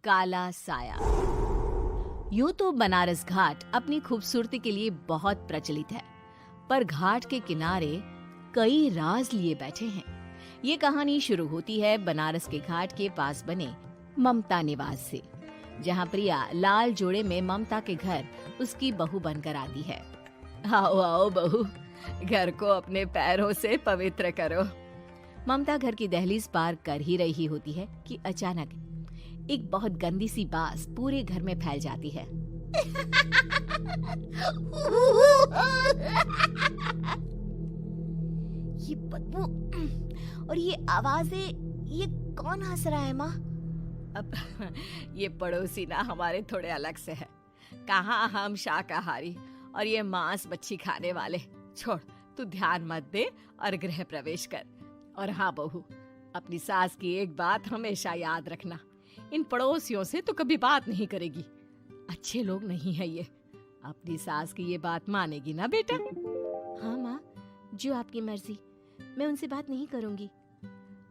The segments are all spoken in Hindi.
काला साया। यूं तो बनारस घाट अपनी खूबसूरती के लिए बहुत प्रचलित है, पर घाट के किनारे कई राज लिए बैठे हैं। ये कहानी शुरू होती है बनारस के घाट के पास बने ममता निवास से, जहाँ प्रिया लाल जोड़े में ममता के घर उसकी बहू बनकर आती है। आओ आओ बहू, घर को अपने पैरों से पवित्र करो। ममता घर की दहलीज पार कर ही रही होती है कि अचानक एक बहुत गंदी सी बास पूरे घर में फैल जाती है। ये बदबू और ये आवाजें, ये कौन हंस रहा है माँ? अब ये पड़ोसी ना हमारे थोड़े अलग से है। कहाँ हम शाकाहारी और ये मांस मच्छी खाने वाले। छोड़, तू ध्यान मत दे और गृह प्रवेश कर। और हाँ बहू, अपनी सास की एक बात हमेशा याद रखना, इन पड़ोसियों से तो कभी बात नहीं करेगी। अच्छे लोग नहीं है ये। अपनी सास की ये बात मानेगी ना बेटा? हाँ माँ, जो आपकी मर्जी, मैं उनसे बात नहीं करूंगी।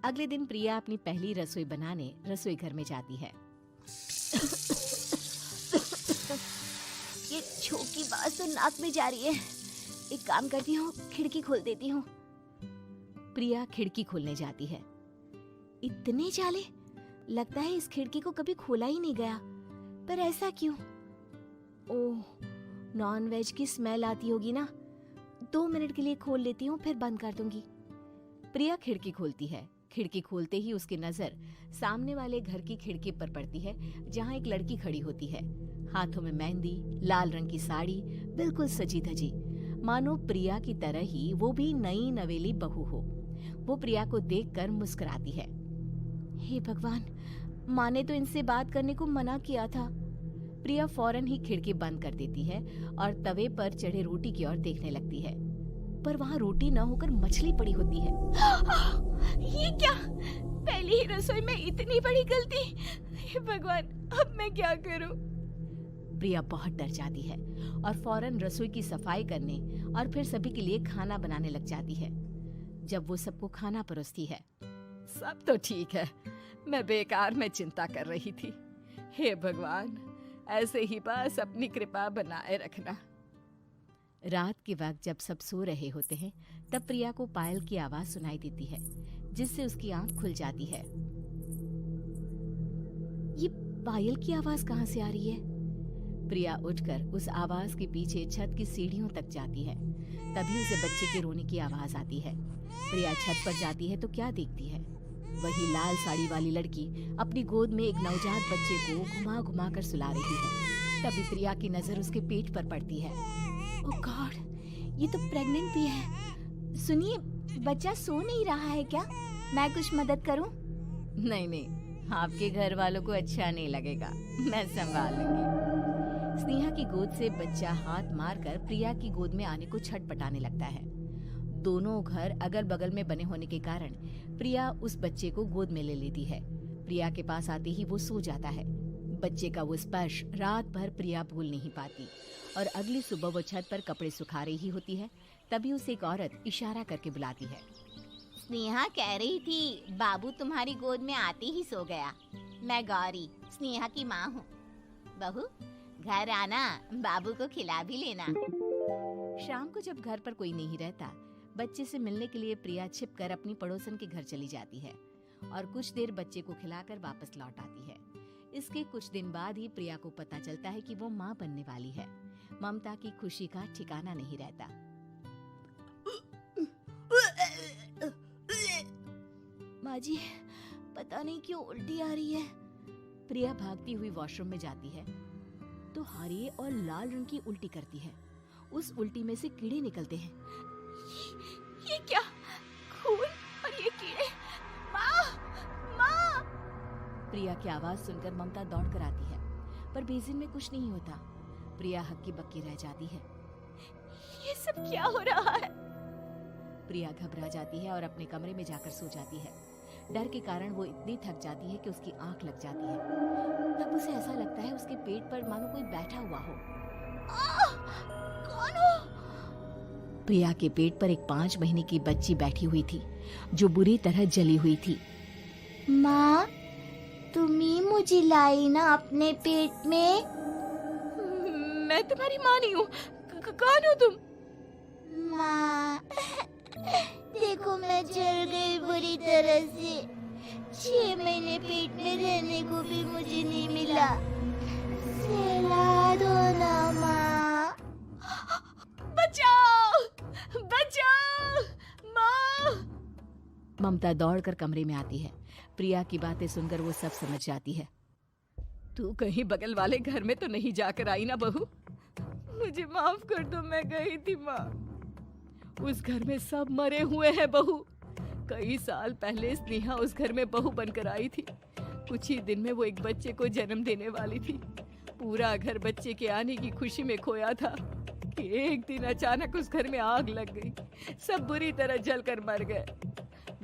अगले दिन प्रिया अपनी पहली रसोई बनाने रसोई घर में जाती है। ये छोटी बात तो नाक में जा रही है। एक काम करती हूँ, खिड़की खोल देती हूँ। प्रिया खिड़की खोलने जाती है। इतने जाले, लगता है इस खिड़की को कभी खोला ही नहीं गया। पर ऐसा क्यों? ओह, नॉन वेज की स्मेल आती होगी ना। 2 मिनट के लिए खोल लेती हूँ, फिर बंद कर दूंगी। प्रिया खिड़की खोलती है। खिड़की खोलते ही उसकी नजर सामने वाले घर की खिड़की पर पड़ती है, जहाँ एक लड़की खड़ी होती है, हाथों में मेहंदी, लाल रंग की साड़ी, बिल्कुल सजी धजी, मानो प्रिया की तरह ही वो भी नई नवेली बहू हो। वो प्रिया को देखकर मुस्कुराती है। हे भगवान, माँ ने तो इनसे बात करने को मना किया था। प्रिया फौरन ही खिड़की बंद कर देती है और तवे पर चढ़े रोटी की ओर देखने लगती है, पर वहाँ रोटी न होकर मछली पड़ी होती है। ये क्या? पहली ही रसोई में इतनी बड़ी गलती। हे भगवान, अब मैं क्या करूं? प्रिया बहुत डर जाती है और फौरन रसोई की सफाई करने और फिर सभी के लिए खाना बनाने लग जाती है। जब वो सबको खाना परोसती है, सब तो ठीक है, मैं बेकार में चिंता कर रही थी। हे भगवान, ऐसे ही बस अपनी कृपा बनाए रखना। रात के वक्त जब सब सो रहे होते हैं, तब प्रिया को पायल की आवाज सुनाई देती है, जिससे उसकी आंख खुल जाती है। ये पायल की आवाज कहाँ से आ रही है? प्रिया उठकर उस आवाज के पीछे छत की सीढ़ियों तक जाती है। तभी उसे बच्चे के रोने की आवाज आती है। प्रिया छत पर जाती है तो क्या देखती है? वही लाल साड़ी वाली लड़की अपनी गोद में एक नवजात बच्चे को घुमा घुमा कर सुला रही है। तभी प्रिया की नजर उसके पेट पर पड़ती है। ओह गॉड, ये तो प्रेग्नेंट भी है। सुनिए, बच्चा सो नहीं रहा है क्या? मैं कुछ मदद करूं? नहीं नहीं, आपके घर वालों को अच्छा नहीं लगेगा, मैं संभाल लूंगी। स्नेहा की गोद से बच्चा हाथ मारकर प्रिया की गोद में आने को छटपटाने लगता है। दोनों घर अगल बगल में बने होने के कारण प्रिया उस बच्चे को गोद में ले लेती है। प्रिया के पास आते ही वो सो जाता है। बच्चे का वो स्पर्श रात भर प्रिया भूल नहीं पाती और अगली सुबह वो छत पर कपड़े सुखा रही होती है। तभी उसे एक औरत इशारा करके बुलाती है। स्नेहा कह रही थी बाबू तुम्हारी गोद में आते ही सो गया। मैं गौरी, स्नेहा की माँ हूँ। बहू, घर आना, बाबू को खिला भी लेना। शाम को जब घर पर कोई नहीं रहता, बच्चे से मिलने के लिए प्रिया छिपकर अपनी पड़ोसन के घर चली जाती है और कुछ देर बच्चे को खिलाकर वापस लौट आती है। इसके कुछ दिन बाद ही प्रिया को पता चलता है कि वो माँ बनने वाली है। ममता की खुशी का ठिकाना नहीं रहता। माँ जी, पता नहीं क्यों उल्टी आ रही है। प्रिया भागती हुई वॉशरूम में जाती है तो हरे और लाल रंग की उल्टी करती है। उस उल्टी में से कीड़े निकलते हैं। ये क्या? खून और ये कीड़े! माँ! माँ! प्रिया की आवाज सुनकर ममता दौड़ कर आती है, पर बेसिन में कुछ नहीं होता। प्रिया हक्की बक्की रह जाती है। ये सब क्या हो रहा है? प्रिया घबरा जाती है और अपने कमरे में जाकर सो जाती है। डर के कारण वो इतनी थक जाती है कि उसकी आंख लग जाती है। तब उसे ऐसा लगता है उसके पेट पर मानो कोई बैठा हुआ हो। कौन हो? प्रिया के पेट पर एक 5 महीने की बच्ची बैठी हुई थी, जो बुरी तरह जली हुई थी। माँ, तुम ही मुझे लाई ना अपने पेट में। मैं तुम्हारी माँ नहीं हूँ। कौन हो तुम? माँ, देखो मैं जल गई बुरी तरह से। 6 महीने पेट में रहने को भी मुझे नहीं मिला। सहला दो ना माँ। बचाओ, बचाओ, माँ। ममता दौड़कर कमरे में आती है। प्रिया की बातें सुनकर वो सब समझ जाती है। तू कहीं बगल वाले घर में तो नहीं जाकर आई ना बहू? मुझे माफ कर दो, मैं गई थी माँ। उस घर में सब मरे हुए हैं बहू। कई साल पहले स्नेहा उस घर में बहू बनकर आई थी। कुछ ही दिन में वो एक बच्चे को जन्म देने वाली थी। पूरा घर बच्चे के आने की खुशी में खोया था कि एक दिन अचानक उस घर में आग लग गई। सब बुरी तरह जलकर मर गए।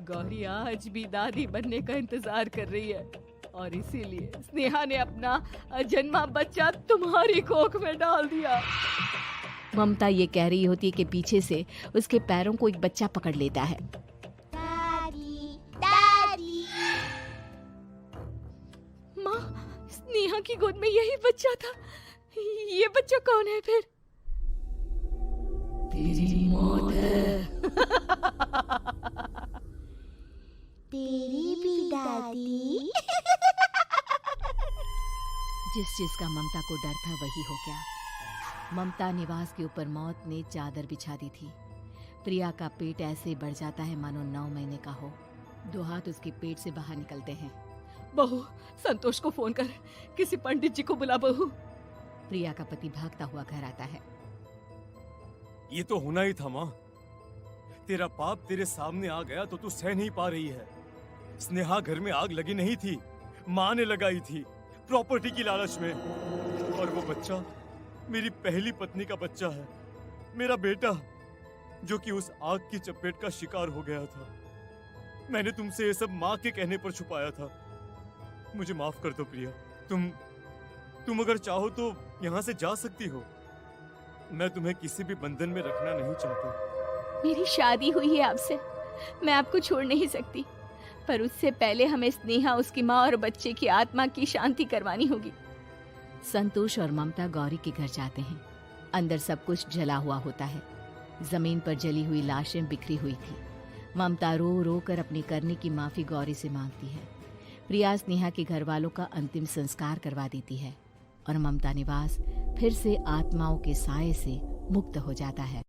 गौरी आज भी दादी बनने का इंतजार कर रही है और इसीलिए स्नेहा ने अपना अजन्मा बच्चा तुम्हारी कोख में डाल दिया। ममता ये कह रही होती है कि पीछे से उसके पैरों को एक बच्चा पकड़ लेता है। दादी, दादी। माँ, स्नेहा की गोद में यही बच्चा था। ये बच्चा कौन है फिर? तेरी मौत है। तेरी भी दादी। जिस चीज का ममता को डर था वही हो गया। ममता निवास के ऊपर मौत ने चादर बिछा दी थी। प्रिया का पेट ऐसे बढ़ जाता है मानो 9 महीने का हो। 2 हाथ उसके पेट से बाहर निकलते हैं। बहू, संतोष को फोन कर, किसी पंडित जी को बुला बहू। प्रिया का पति भागता हुआ घर आता है। ये तो होना ही था माँ। तेरा पाप तेरे सामने आ गया तो तू सह नहीं पा रही है। स्नेहा घर में आग लगी नहीं थी, माँ ने लगाई थी प्रॉपर्टी की लालच में। और वो बच्चा मेरी पहली पत्नी का बच्चा है, मेरा बेटा, जो कि उस आग की चपेट का शिकार हो गया था। मैंने तुमसे ये सब माँ के कहने पर छुपाया था। मुझे माफ कर दो प्रिया। तुम अगर चाहो तो यहाँ से जा सकती हो। मैं तुम्हें किसी भी बंधन में रखना नहीं चाहता। मेरी शादी हुई है आपसे, मैं आपको छोड़ नहीं सकती, पर उससे पहले हमें स्नेहा, उसकी माँ और बच्चे की आत्मा की शांति करवानी होगी। संतोष और ममता गौरी के घर जाते हैं। अंदर सब कुछ जला हुआ होता है। जमीन पर जली हुई लाशें बिखरी हुई थी। ममता रो रो कर अपनी करने की माफी गौरी से मांगती है। प्रिया स्नेहा के घर वालों का अंतिम संस्कार करवा देती है और ममता निवास फिर से आत्माओं के साए से मुक्त हो जाता है।